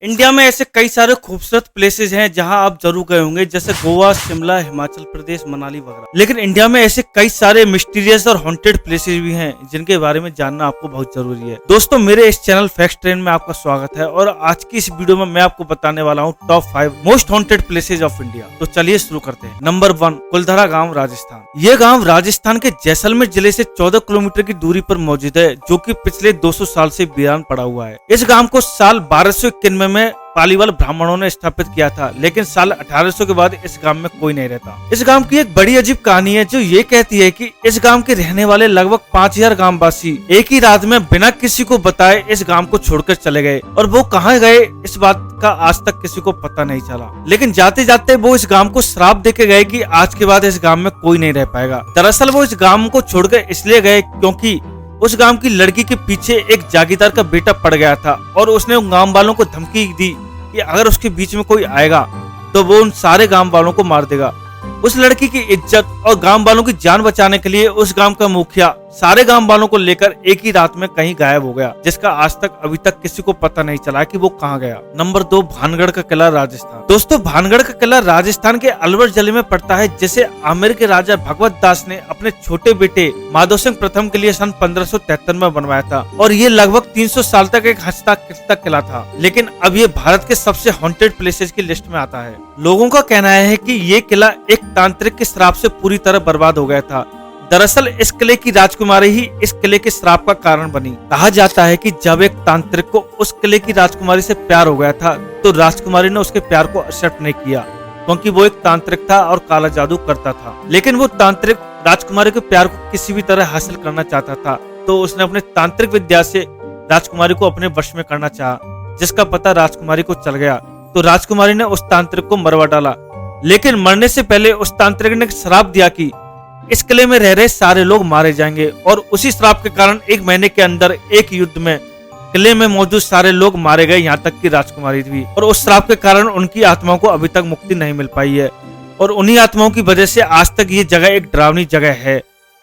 India में ऐसे कई सारे खूबसूरत प्लेसेस हैं जहां आप जरूर गए होंगे, जैसे गोवा, शिमला, हिमाचल प्रदेश, मनाली वगैरह। लेकिन इंडिया में ऐसे कई सारे मिस्टीरियस और हॉन्टेड प्लेसेस भी हैं जिनके बारे में जानना आपको बहुत जरूरी है। दोस्तों, मेरे इस चैनल फैक्ट ट्रेन में आपका स्वागत है और आज की इस वीडियो में मैं आपको बताने वाला हूँ top 5 most haunted places of India. तो चलिए शुरू करते हैं। नंबर 1, कुलधरा गाँव, राजस्थान। ये गाँव राजस्थान के जैसलमेर जिले से 14 किलोमीटर की दूरी पर मौजूद है, जो कि पिछले 200 साल से वीरान पड़ा हुआ है। इस गाँव को साल 1291 में पालीवाल ब्राह्मणों ने स्थापित किया था, लेकिन साल 1800 के बाद इस गांव में कोई नहीं रहता। इस गांव की एक बड़ी अजीब कहानी है जो ये कहती है कि इस गांव के रहने वाले लगभग 5000 गांववासी एक ही रात में बिना किसी को बताए इस गांव को छोड़कर चले गए, और वो कहाँ गए इस बात का आज तक किसी को पता नहीं चला। लेकिन जाते जाते वो इस गांव को श्राप देके गए कि आज के बाद इस गांव में कोई नहीं रह पाएगा। दरअसल वो इस गांव को छोड़कर इसलिए गए क्योंकि उस गांव की लड़की के पीछे एक जागीरदार का बेटा पड़ गया था, और उसने उन गांव वालों को धमकी दी कि अगर उसके बीच में कोई आएगा तो वो उन सारे गांव वालों को मार देगा। उस लड़की की इज्जत और गांव वालों की जान बचाने के लिए उस गांव का मुखिया सारे गांव वालों को लेकर एक ही रात में कहीं गायब हो गया, जिसका आज तक अभी तक किसी को पता नहीं चला कि वो कहां गया। नंबर 2, भानगढ़ का किला, राजस्थान। दोस्तों, भानगढ़ का किला राजस्थान के अलवर जिले में पड़ता है, जिसे आमेर के राजा भगवत दास ने अपने छोटे बेटे माधव सिंह प्रथम के लिए सन 1573 में बनवाया था, और ये लगभग 300 साल तक एक हंसता खिलता किला था। लेकिन अब ये भारत के सबसे हॉन्टेड प्लेसेस की लिस्ट में आता है। लोगों का कहना है कि ये किला एक तांत्रिक के श्राप से पूरी तरह बर्बाद हो गया था। दरअसल इस किले की राजकुमारी ही इस किले के श्राप का कारण बनी। कहा जाता है कि जब एक तांत्रिक को उस किले की राजकुमारी से प्यार हो गया था, तो राजकुमारी ने उसके प्यार को एक्सेप्ट नहीं किया, क्योंकि वो एक तांत्रिक था और काला जादू करता था। लेकिन वो तांत्रिक राजकुमारी के प्यार को किसी भी तरह हासिल करना चाहता था, तो उसने अपने तांत्रिक विद्या से राजकुमारी को अपने वश में करना चाहा, जिसका पता राजकुमारी को चल गया। तो राजकुमारी ने उस तांत्रिक को मरवा डाला, लेकिन मरने से पहले उस तांत्रिक ने श्राप दिया कि इस किले में रह रहे सारे लोग मारे जाएंगे, और उसी श्राप के कारण 1 महीने के अंदर एक युद्ध में किले में मौजूद सारे लोग मारे गए, यहाँ तक कि राजकुमारी भी। और उस श्राप के कारण उनकी आत्माओं को अभी तक मुक्ति नहीं मिल पाई है, और उन्हीं आत्माओं की वजह से आज तक ये जगह एक डरावनी जगह है।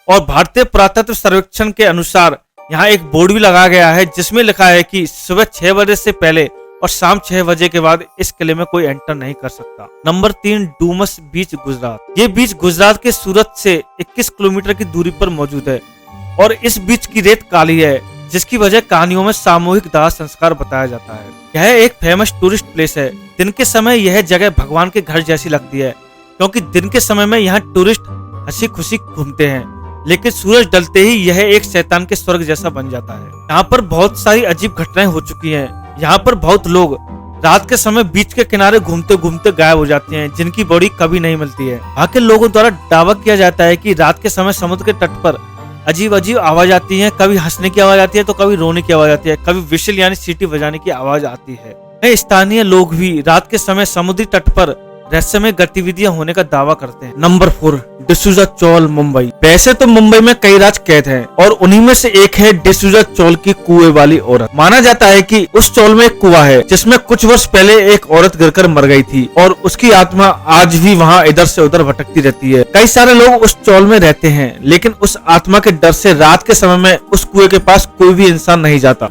और भारतीय पुरातत्व सर्वेक्षण के अनुसार यहाँ एक बोर्ड भी लगाया गया है, जिसमें लिखा है कि सुबह 6 बजे से पहले और शाम 6 बजे के बाद इस किले में कोई एंटर नहीं कर सकता। नंबर 3, डूमस बीच, गुजरात। ये बीच गुजरात के सूरत से 21 किलोमीटर की दूरी पर मौजूद है, और इस बीच की रेत काली है, जिसकी वजह कहानियों में सामूहिक दाह संस्कार बताया जाता है। यह एक फेमस टूरिस्ट प्लेस है। दिन के समय यह जगह भगवान के घर जैसी लगती है, क्योंकि दिन के समय में यहाँ टूरिस्ट हंसी खुशी घूमते हैं, लेकिन सूरज डलते ही यह एक शैतान के स्वर्ग जैसा बन जाता है। यहाँ पर बहुत सारी अजीब घटनाएं हो चुकी हैं। यहाँ पर बहुत लोग रात के समय बीच के किनारे घूमते घूमते गायब हो जाते हैं, जिनकी बॉडी कभी नहीं मिलती है। वहाँ के लोगों द्वारा दावा किया जाता है कि रात के समय समुद्र के तट पर अजीब अजीब आवाज आती है। कभी हंसने की आवाज आती है तो कभी रोने की आवाज आती है, कभी विशल यानी सीटी बजाने की आवाज आती है। कई स्थानीय लोग भी रात के समय समुद्री तट पर रहस्यमय गतिविधियां होने का दावा करते हैं। नंबर 4, डिसूजा चौल, मुंबई। वैसे तो मुंबई में कई राज कैद हैं, और उन्हीं में से एक है डिसूजा चौल की कुएं वाली औरत। माना जाता है कि उस चौल में एक कुआं है, जिसमें कुछ वर्ष पहले एक औरत गिरकर मर गई थी, और उसकी आत्मा आज भी वहां इधर से उधर भटकती रहती है। कई सारे लोग उस चौल में रहते हैं, लेकिन उस आत्मा के डर से रात के समय में उस कुएं के पास कोई भी इंसान नहीं जाता।